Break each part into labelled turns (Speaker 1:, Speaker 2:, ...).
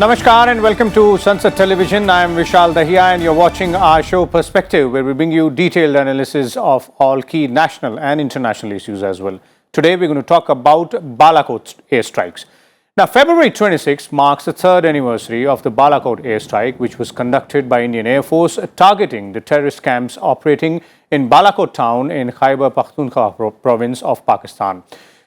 Speaker 1: Namaskar and welcome to Sansad Television. I am Vishal, Dahiya, and you're watching our show Perspective, where we bring you detailed analysis of all key national and international issues as well. Today we're going to talk about Balakot airstrikes. Now, February 26 marks the third anniversary of the Balakot airstrike, which was conducted by Indian Air Force targeting the terrorist camps operating in Balakot town in Khyber Pakhtunkhwa province of Pakistan.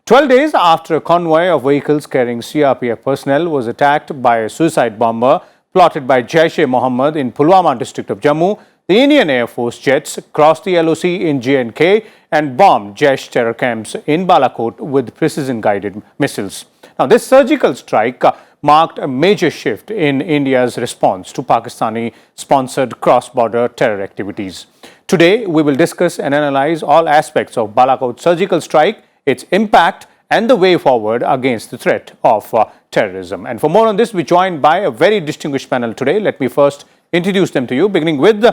Speaker 1: 12 days after a convoy of vehicles carrying CRPF personnel was attacked by a suicide bomber plotted by Jaish-e-Mohammed in Pulwama district of Jammu, the Indian Air Force jets crossed the LOC in J&K and bombed Jaish terror camps in Balakot with precision-guided missiles. Now, this surgical strike marked a major shift in India's response to Pakistani-sponsored cross-border terror activities. Today, we will discuss and analyze all aspects of Balakot surgical strike, its impact and the way forward against the threat of terrorism. And for more on this, we're joined by a very distinguished panel today. Let me first introduce them to you, beginning with,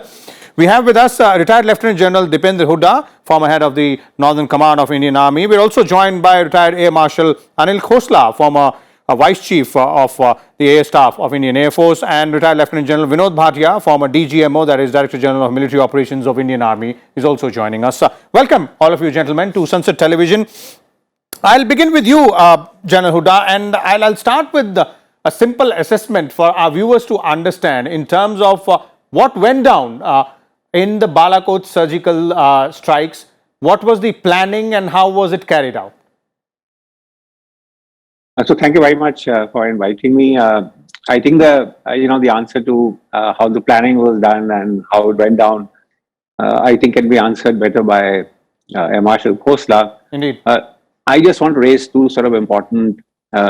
Speaker 1: we have with us retired Lieutenant General Deependra, Hooda, former head of the Northern Command of Indian Army. We're also joined by retired Air Marshal Anil, Khosla, former Vice Chief of the Air Staff of Indian Air Force, and retired Lieutenant General Vinod, Bhatia, former DGMO, that is Director General of Military Operations of Indian Army, is also joining us. Welcome, all of you gentlemen, to Sansad Television. I'll begin with you, General Hooda, and I'll start with a simple assessment for our viewers to understand in terms of what went down in the Balakot surgical strikes. What was the planning and how was it carried out?
Speaker 2: So thank you very much for inviting me. I think the answer to how the planning was done and how it went down, I think can be answered better by Air Marshal Khosla.
Speaker 1: Indeed.
Speaker 2: I just want to raise two sort of important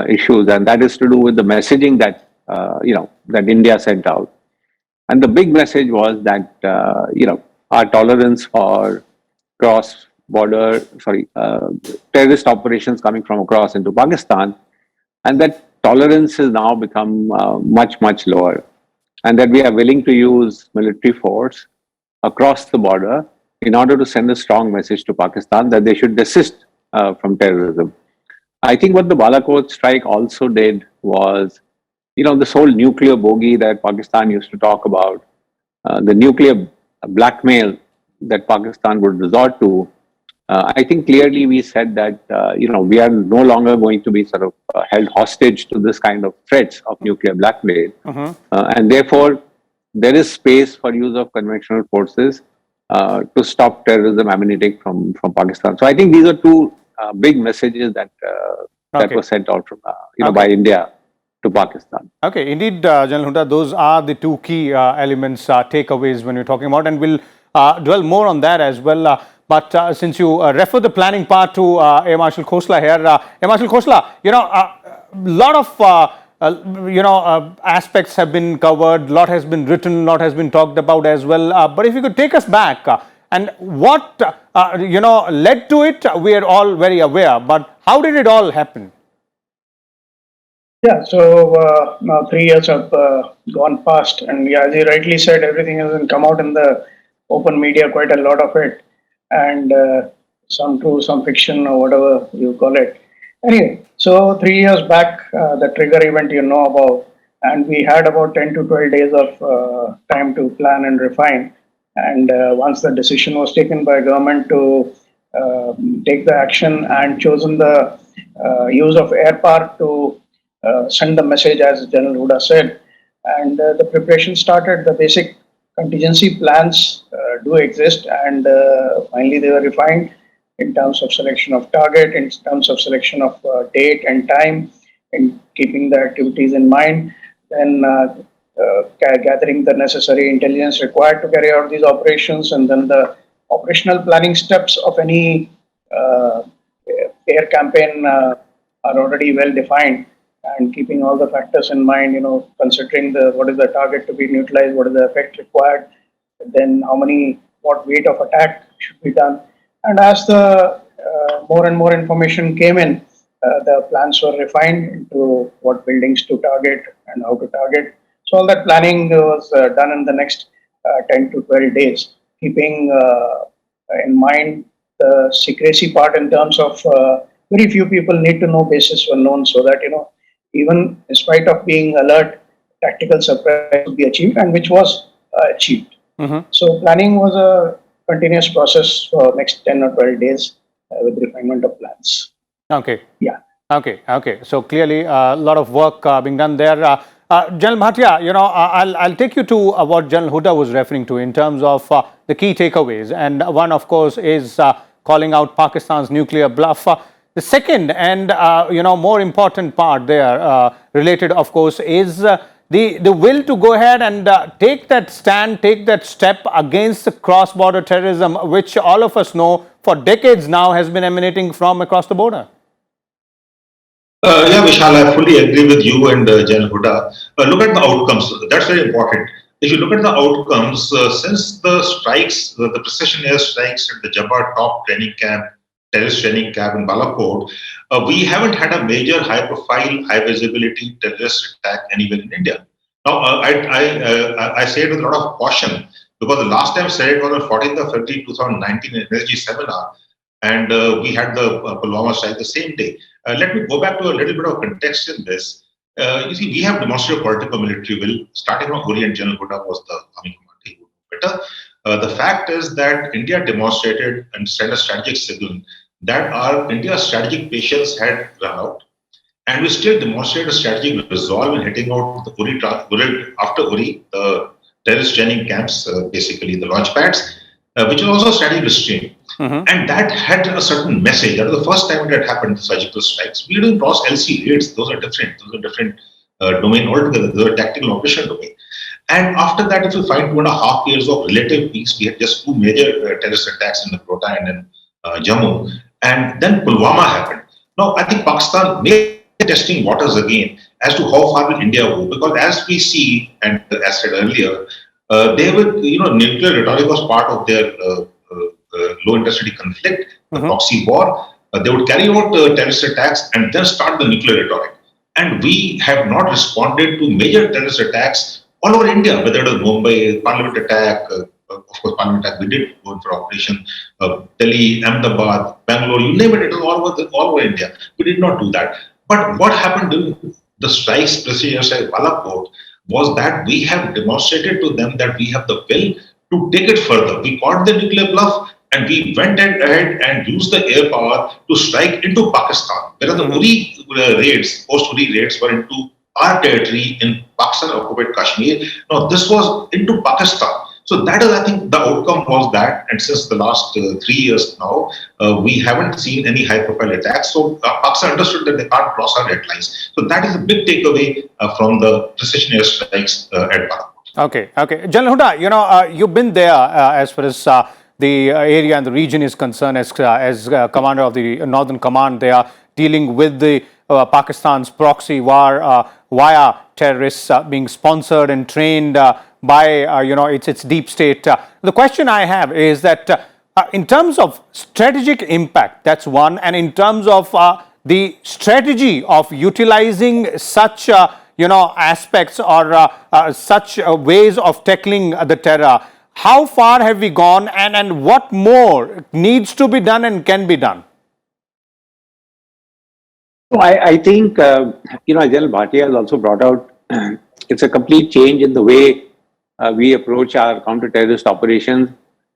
Speaker 2: issues, and that is to do with the messaging that that India sent out. And the big message was that our tolerance for terrorist operations coming from across into Pakistan, and that tolerance has now become much lower, and that we are willing to use military force across the border in order to send a strong message to Pakistan that they should desist from terrorism. I think what the Balakot strike also did was, this whole nuclear bogey that Pakistan used to talk about, the nuclear blackmail that Pakistan would resort to. I think clearly we said that, we are no longer going to be sort of held hostage to this kind of threats of nuclear blackmail. And therefore, there is space for use of conventional forces to stop terrorism emanating from Pakistan. So I think these are two big messages that that were sent out from, by India to Pakistan.
Speaker 1: Okay, indeed, General Hooda, those are the two key elements, takeaways when you're talking about, and we'll dwell more on that as well. But since you refer the planning part to Air Marshal Khosla here, Air Marshal Khosla, a lot of aspects have been covered, a lot has been written, a lot has been talked about as well. But if you could take us back and what led to it, we are all very aware. But how did it all happen?
Speaker 3: Yeah, so now 3 years have gone past, and as you rightly said, everything has come out in the open media, quite a lot of it. And some true, some fiction, or whatever you call it. Anyway, so 3 years back, the trigger event you know about, and we had about 10 to 12 days of time to plan and refine. And once the decision was taken by government to take the action and chosen the use of Airpower to send the message, as General Hooda said, and the preparation started. The basic contingency plans do exist, and finally they were refined in terms of selection of target, in terms of selection of date and time, in keeping the activities in mind, then gathering the necessary intelligence required to carry out these operations, and then the operational planning steps of any air campaign are already well defined, and keeping all the factors in mind, considering what is the target to be neutralized, what is the effect required, then what weight of attack should be done. And as the more and more information came in, the plans were refined into what buildings to target and how to target. So all that planning was done in the next 10 to 12 days, keeping in mind the secrecy part in terms of very few people need to know basis were known, so that even in spite of being alert tactical surprise to be achieved, and which was achieved.
Speaker 1: Mhm.
Speaker 3: So planning was a continuous process for next 10 or 12 days with refinement of plans.
Speaker 1: Okay.
Speaker 3: Yeah.
Speaker 1: Okay. So clearly, a lot of work being done there. General Bhatia, I'll take you to what General Hooda was referring to in terms of the key takeaways. And one, of course, is calling out Pakistan's nuclear bluff. The second and, more important part there related, of course, is the will to go ahead and take that stand, take that step against cross-border terrorism, which all of us know for decades now has been emanating from across the border.
Speaker 4: Yeah, Vishal, I fully agree with you and Jan Hooda. Look at the outcomes. That's very important. If you look at the outcomes, since the strikes, the precision air strikes at the Jabbar top training camp, terrorist training camp in Balakot, we haven't had a major high-profile, high-visibility terrorist attack anywhere in India. Now, I say it with a lot of caution because the last time I said it was on 14th of February 2019 in NSG seminar, and we had the Pulwama strike the same day. Let me go back to a little bit of context in this. You see, we have demonstrated political military will, starting from Orient. General Hooda was the army commander. He would know better. The fact is that India demonstrated and sent a strategic signal that our India's strategic patience had run out, and we still demonstrate a strategic resolve in hitting out the Uri after Uri, the terrorist training camps, basically the launch pads, which was also strategic restraint. And that had a certain message. That was the first time it had happened, the surgical strikes. We didn't cross LC raids. Those are different. Those are different domain altogether. Those are tactical operation domain. And after that, if you find 2.5 years of relative peace, we had just two major terrorist attacks in Kota and in Jammu. And then Pulwama happened. Now, I think Pakistan may be testing waters again as to how far will India go. Because as we see, and as said earlier, they would, nuclear rhetoric was part of their low intensity conflict, the proxy war. They would carry out terrorist attacks and then start the nuclear rhetoric. And we have not responded to major terrorist attacks all over India, whether it was Mumbai, Parliament attack, of course, Parliament attack, we did go in for operation, Delhi, Ahmedabad, Bangalore, you name it, it was all over India. We did not do that. But what happened during the strikes, precisely like Balakot, was that we have demonstrated to them that we have the will to take it further. We caught the nuclear bluff and we went ahead and used the air power to strike into Pakistan. Whereas the Uri raids, post-Uri raids were into our territory in Pakistan occupied Kashmir. Now this was into Pakistan. So that is, I think, the outcome was that. And since the last 3 years now, we haven't seen any high-profile attacks. So Pakistan understood that they can't cross our red lines. So that is a big takeaway from the precision airstrikes at Balakot.
Speaker 1: Okay. General Hooda, you've been there as far as the area and the region is concerned as commander of the Northern Command. They are dealing with the Pakistan's proxy war via terrorists being sponsored and trained by its deep state. The question I have is that in terms of strategic impact, that's one, and in terms of the strategy of utilizing such aspects or such ways of tackling the terror, how far have we gone, and what more needs to be done and can be done?
Speaker 2: I think, General Bhatia has also brought out, it's a complete change in the way we approach our counter-terrorist operations,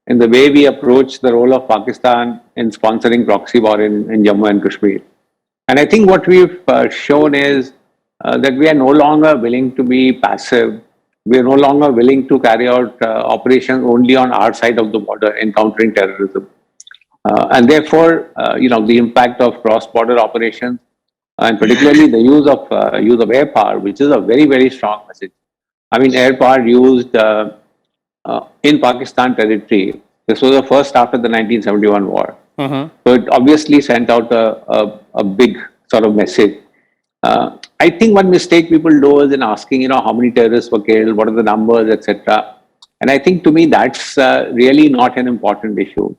Speaker 2: in the way we approach the role of Pakistan in sponsoring proxy war in Jammu and Kashmir. And I think what we've shown is that we are no longer willing to be passive. We are no longer willing to carry out operations only on our side of the border in countering terrorism. And therefore, the impact of cross-border operations, and particularly the use of air power, which is a very, very strong message. I mean, air power used in Pakistan territory. This was the first after the 1971 war. So it obviously sent out a big sort of message. I think one mistake people do is in asking, how many terrorists were killed, what are the numbers, etc. And I think to me that's really not an important issue.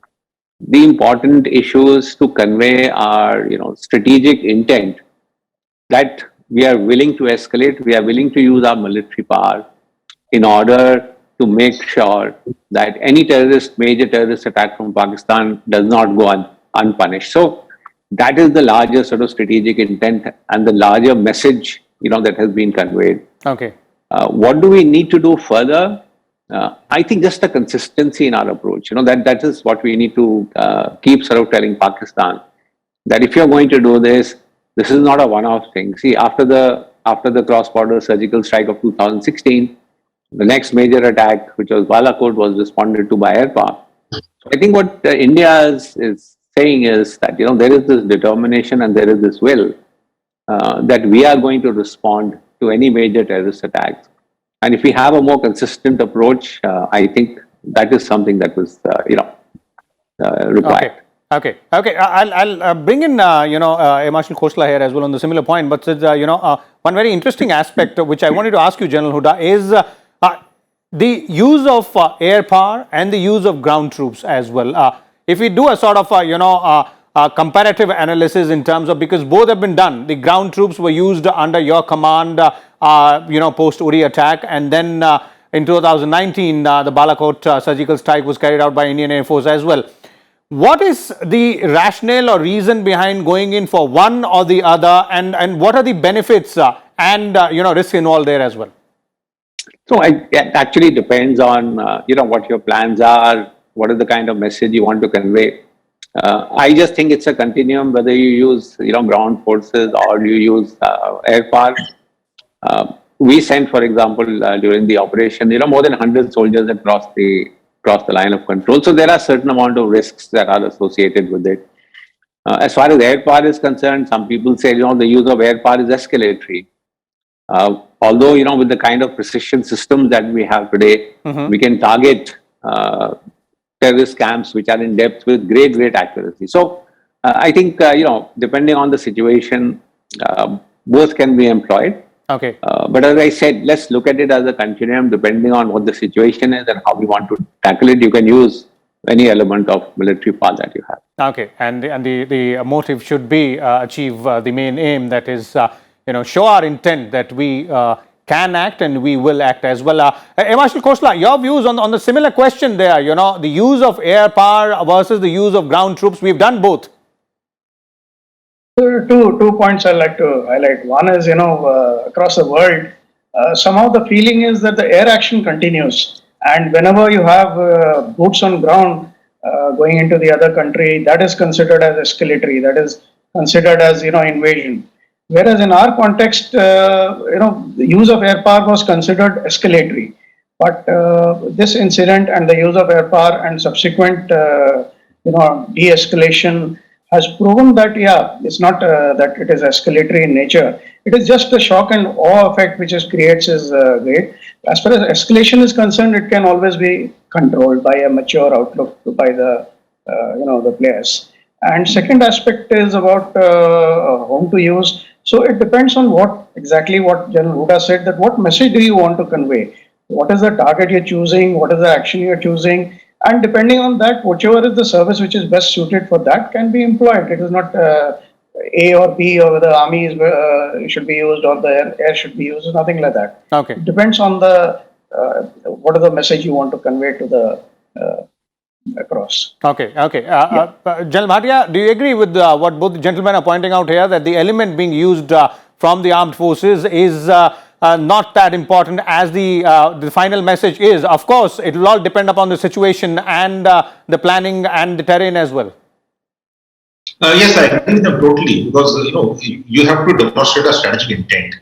Speaker 2: The important issue is to convey our, strategic intent that we are willing to escalate, we are willing to use our military power in order to make sure that any major terrorist attack from Pakistan does not go unpunished. So that is the larger sort of strategic intent and the larger message, that has been conveyed.
Speaker 1: Okay.
Speaker 2: What do we need to do further? I think just the consistency in our approach. That is what we need to keep sort of telling Pakistan, that if you're going to do this, this is not a one-off thing. See, after the cross-border surgical strike of 2016, the next major attack, which was Balakot, was responded to by Airpower. So I think what India is saying is that there is this determination and there is this will that we are going to respond to any major terrorist attacks. And if we have a more consistent approach, I think that is something that was required.
Speaker 1: Okay. I'll bring in Marshal Khosla here as well on the similar point. But one very interesting aspect which I wanted to ask you, General Hooda, is the use of air power and the use of ground troops as well. If we do a sort of comparative analysis in terms of, because both have been done, the ground troops were used under your command, post Uri attack, and then in 2019 the Balakot surgical strike was carried out by Indian Air Force as well. What is the rationale or reason behind going in for one or the other, and what are the benefits and risks involved there as well?
Speaker 2: So it actually depends on what your plans are, what is the kind of message you want to convey. I just think it's a continuum, whether you use ground forces or you use air power. We sent, for example, during the operation, more than 100 soldiers across the line of control. So there are certain amount of risks that are associated with it. As far as air power is concerned, some people say the use of air power is escalatory. Although with the kind of precision systems that we have today, we can target terrorist camps which are in depth with great accuracy. So I think depending on the situation, both can be employed.
Speaker 1: Okay.
Speaker 2: But as I said, let's look at it as a continuum. Depending on what the situation is and how we want to tackle it, you can use any element of military power that you have.
Speaker 1: Okay, and the motive should be achieve the main aim, that is show our intent that we can act and we will act as well. Marshal Khosla, your views on the similar question there, the use of air power versus the use of ground troops. We've done both.
Speaker 3: Two points I'd like to highlight. One is, across the world, somehow the feeling is that the air action continues. And whenever you have boots on ground going into the other country, that is considered as escalatory, that is considered as, invasion. Whereas in our context, the use of air power was considered escalatory. But this incident and the use of air power and subsequent, de-escalation has proven that, it's not that it is escalatory in nature. It is just the shock and awe effect which it creates is great. As far as escalation is concerned, it can always be controlled by a mature outlook by the, the players. And second aspect is about whom to use. So it depends on what General Hooda said, that what message do you want to convey? What is the target you're choosing? What is the action you're choosing? And depending on that, whichever is the service which is best suited for that can be employed. It is not A or B, or whether army should be used or the air should be used, nothing like that.
Speaker 1: Okay.
Speaker 3: It depends on the what is the message you want to convey to the across.
Speaker 1: Okay. General Bhatia, do you agree with what both the gentlemen are pointing out here, that the element being used from the armed forces is not that important as the final message is? Of course, it will all depend upon the situation and the planning and the terrain as well.
Speaker 4: Yes, I agree with them totally, because you have to demonstrate a strategic intent,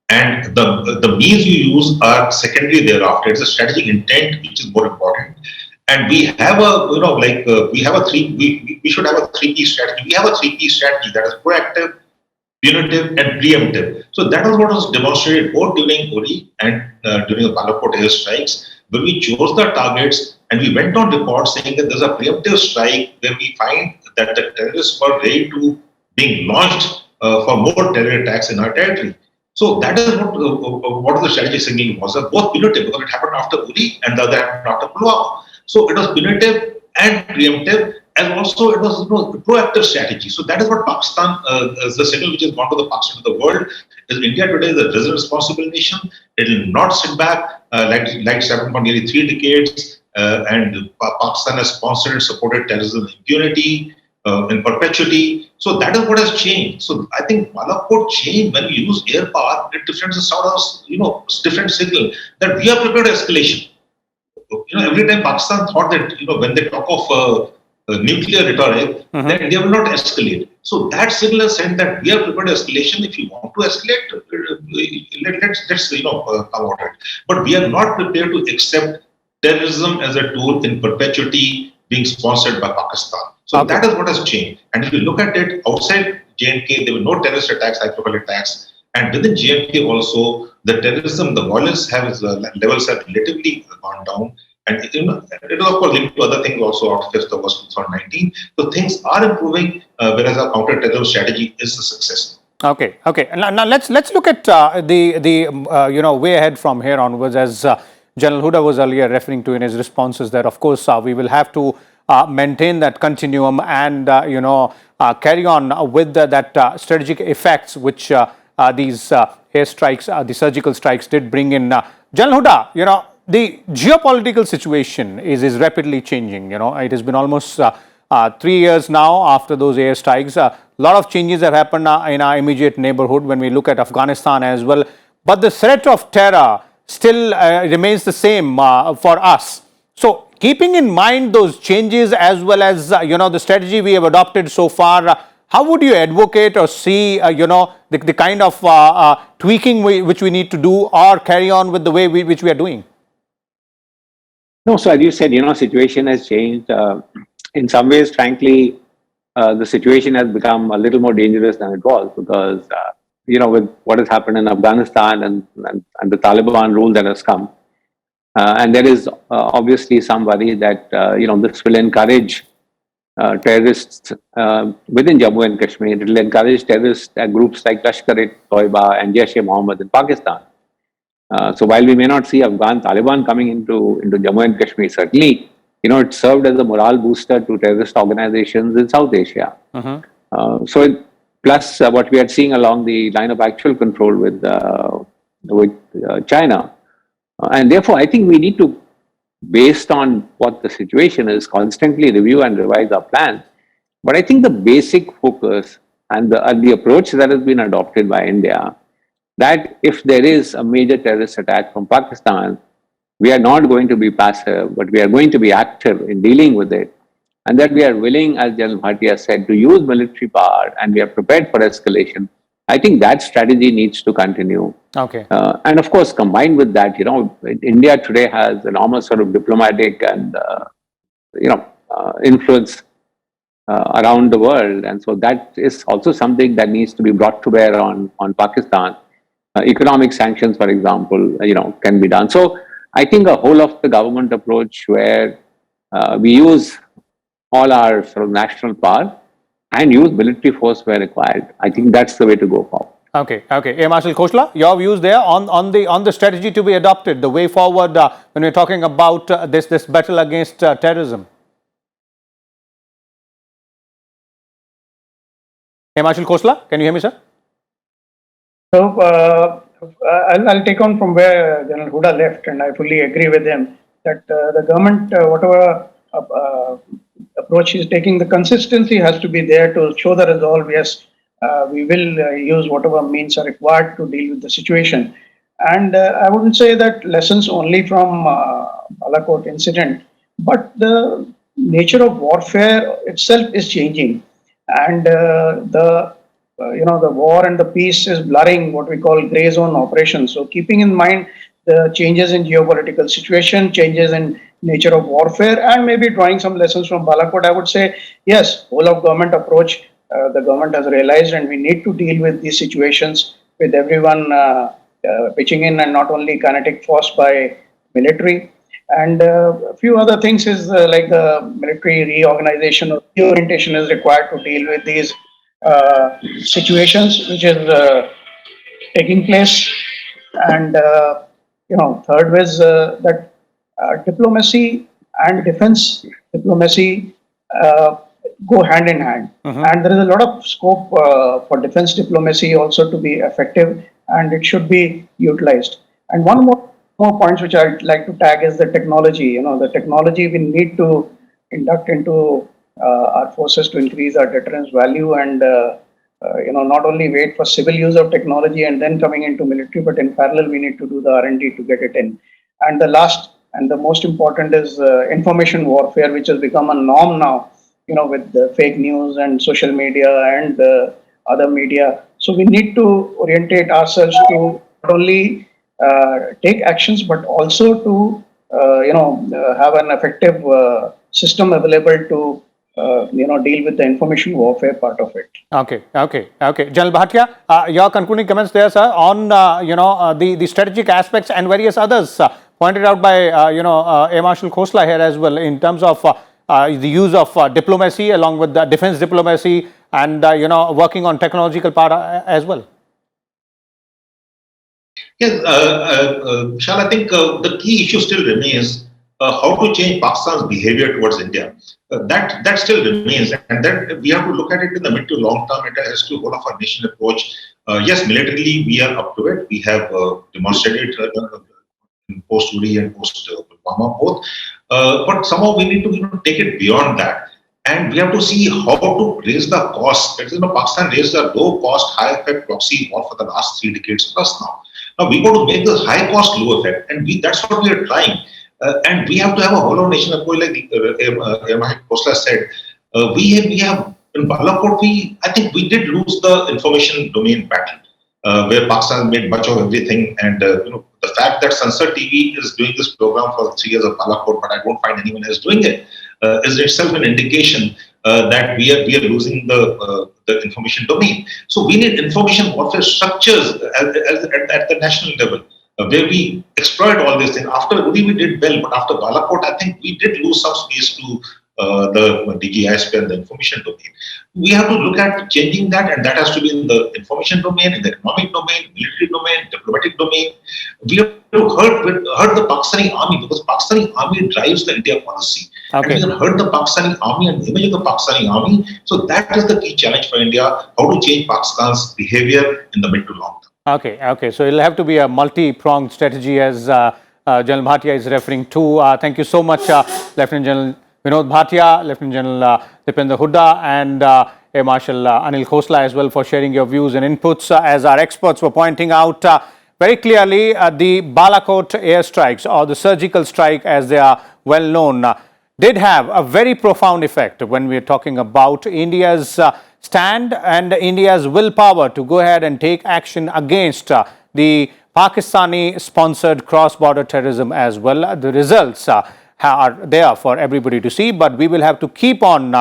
Speaker 4: and the means you use are secondary thereafter. It's a strategic intent which is more important. And we have we should have a 3P strategy. We have a 3P strategy, that is proactive, punitive, and preemptive. So that was what was demonstrated both during Uri and during the Balakot airstrikes, when we chose the targets and we went on record saying that there's a preemptive strike where we find that the terrorists were ready to being launched for more terror attacks in our territory. So that is what the strategic signaling was. Both punitive, because it happened after Uri, and the other happened after Pulwama. So it was punitive and preemptive, and also it was a proactive strategy. So that is what Pakistan, the signal which has gone to the Pakistan of the world, is India today is a resilient, responsible nation. It will not sit back like it's happened for nearly 3 decades. And Pakistan has sponsored and supported terrorism impunity. in perpetuity. So that is what has changed. So I think Balakot changed when we use air power. It different sort of different signal that we are prepared for escalation. Every time Pakistan thought that when they talk of nuclear rhetoric, that India will not escalate. So that signal has sent that we are prepared for escalation. If you want to escalate, let's come out it. But we are not prepared to accept terrorism as a tool in perpetuity being sponsored by Pakistan. So that is what has changed. And if you look at it outside J&K, there were no terrorist attacks, high-profile attacks. And within J&K also, the terrorism, the violence levels have relatively gone down. And it is of course linked to other things also after 5th August 2019. So things are improving, whereas our counter-terrorism strategy is a success.
Speaker 1: Okay. Now let's look at the way ahead from here onwards, as General Hooda was earlier referring to in his responses, that of course we will have to maintain that continuum and carry on with that strategic effects which these airstrikes, the surgical strikes did bring in. General Hooda, the geopolitical situation is rapidly changing. It has been almost 3 years now after those airstrikes. A lot of changes have happened in our immediate neighborhood when we look at Afghanistan as well. But the threat of terror still remains the same for us. So keeping in mind those changes as well as the strategy we have adopted so far, how would you advocate or see the kind of tweaking which we need to do or carry on with the way which we are doing?
Speaker 2: No, so as you said, situation has changed. In some ways, frankly, the situation has become a little more dangerous than it was because, with what has happened in Afghanistan and the Taliban rule that has come, and there is obviously some worry that, this will encourage terrorists within Jammu and Kashmir. It will encourage terrorist groups like Lashkar-e-Toiba and Jaish-e-Mohammed in Pakistan. So while we may not see Afghan Taliban coming into Jammu and Kashmir, certainly, it served as a morale booster to terrorist organizations in South Asia. Plus what we are seeing along the line of actual control with China. And therefore, I think we need to, based on what the situation is, constantly review and revise our plans. But I think the basic focus and the approach that has been adopted by India, that if there is a major terrorist attack from Pakistan, we are not going to be passive, but we are going to be active in dealing with it. And that we are willing, as General Bhatia said, to use military power and we are prepared for escalation. I think that strategy needs to continue.
Speaker 1: Okay.
Speaker 2: And of course, combined with that, India today has enormous sort of diplomatic and, influence around the world. And so that is also something that needs to be brought to bear on Pakistan. Economic sanctions, for example, can be done. So I think a whole of the government approach where we use all our sort of national power and use military force where required. I think that's the way to go forward.
Speaker 1: Okay. Air Marshal Khosla, your views there on the strategy to be adopted, the way forward when we're talking about this battle against terrorism. Air Marshal Khosla, can you hear me, sir?
Speaker 3: So I'll take on from where General Hooda left, and I fully agree with him that the government, whatever approach is taking, the consistency has to be there to show the resolve. Yes, we will use whatever means are required to deal with the situation. And I wouldn't say that lessons only from Balakot incident, but the nature of warfare itself is changing, and the war and the peace is blurring what we call gray zone operations. So keeping in mind the changes in geopolitical situation, changes in nature of warfare, and maybe drawing some lessons from Balakot, I would say, yes, whole of government approach, the government has realized, and we need to deal with these situations with everyone pitching in, and not only kinetic force by military. And a few other things is like the military reorganization or reorientation is required to deal with these situations which is taking place. And third was that diplomacy and defense diplomacy go hand in hand. And there is a lot of scope for defense diplomacy also to be effective, and it should be utilized. And one more points which I'd like to tag is the technology. The technology we need to induct into our forces to increase our deterrence value and not only wait for civil use of technology and then coming into military, but in parallel we need to do the R&D to get it in. And the last and the most important is information warfare, which has become a norm now, with the fake news and social media and other media. So we need to orientate ourselves to not only take actions, but also to have an effective system available to deal with the information warfare part of it.
Speaker 1: Okay. General Bhatia, your concluding comments there, sir, on the strategic aspects and various others pointed out by Air Marshal Khosla here as well in terms of the use of diplomacy along with the defense diplomacy and working on technological part as well.
Speaker 4: Yes, Vishal, I think the key issue still remains how to change Pakistan's behavior towards India. That still remains, and that we have to look at it in the mid to long term. It has to hold of our nation approach. Yes, militarily we are up to it. We have demonstrated in post Uri and post Pulwama both, but somehow we need to take it beyond that. And we have to see how to raise the cost. Pakistan raised a low cost, high effect proxy war for the last 3 decades plus now. Now we got to make the high cost low effect, and that's what we are trying. And we have to have a whole nation approach, like Khosla said. We have in Balakot. I think we did lose the information domain battle, where Pakistan made much of everything. And the fact that Sansad TV is doing this program for 3 years of Balakot, but I don't find anyone else doing it, is itself an indication that we are losing the information domain. So we need information warfare structures at the national level, where we exploit all this thing. After Uri we did well, but after Balakot, I think we did lose some space to the DGMO and the information domain. We have to look at changing that, and that has to be in the information domain, in the economic domain, military domain, diplomatic domain. We have to hurt the Pakistani army, because Pakistani army drives the India policy.
Speaker 1: Okay.
Speaker 4: And we can hurt the Pakistani army and the image of the Pakistani army. So that is the key challenge for India, how to change Pakistan's behavior in the mid to long term.
Speaker 1: Okay. So it'll have to be a multi-pronged strategy, as General Bhatia is referring to. Thank you so much, Lieutenant General Vinod Bhatia, Lieutenant General Deependra Hooda, and Air Marshal Anil Khosla as well for sharing your views and inputs. As our experts were pointing out very clearly, the Balakot airstrikes, or the surgical strike as they are well known, did have a very profound effect when we are talking about India's stand and India's willpower to go ahead and take action against the Pakistani-sponsored cross-border terrorism as well. The results are there for everybody to see, but we will have to keep on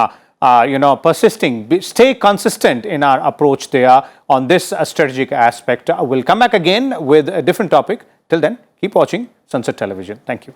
Speaker 1: persisting, stay consistent in our approach there on this strategic aspect. We'll come back again with a different topic. Till then, keep watching Sansad Television. Thank you.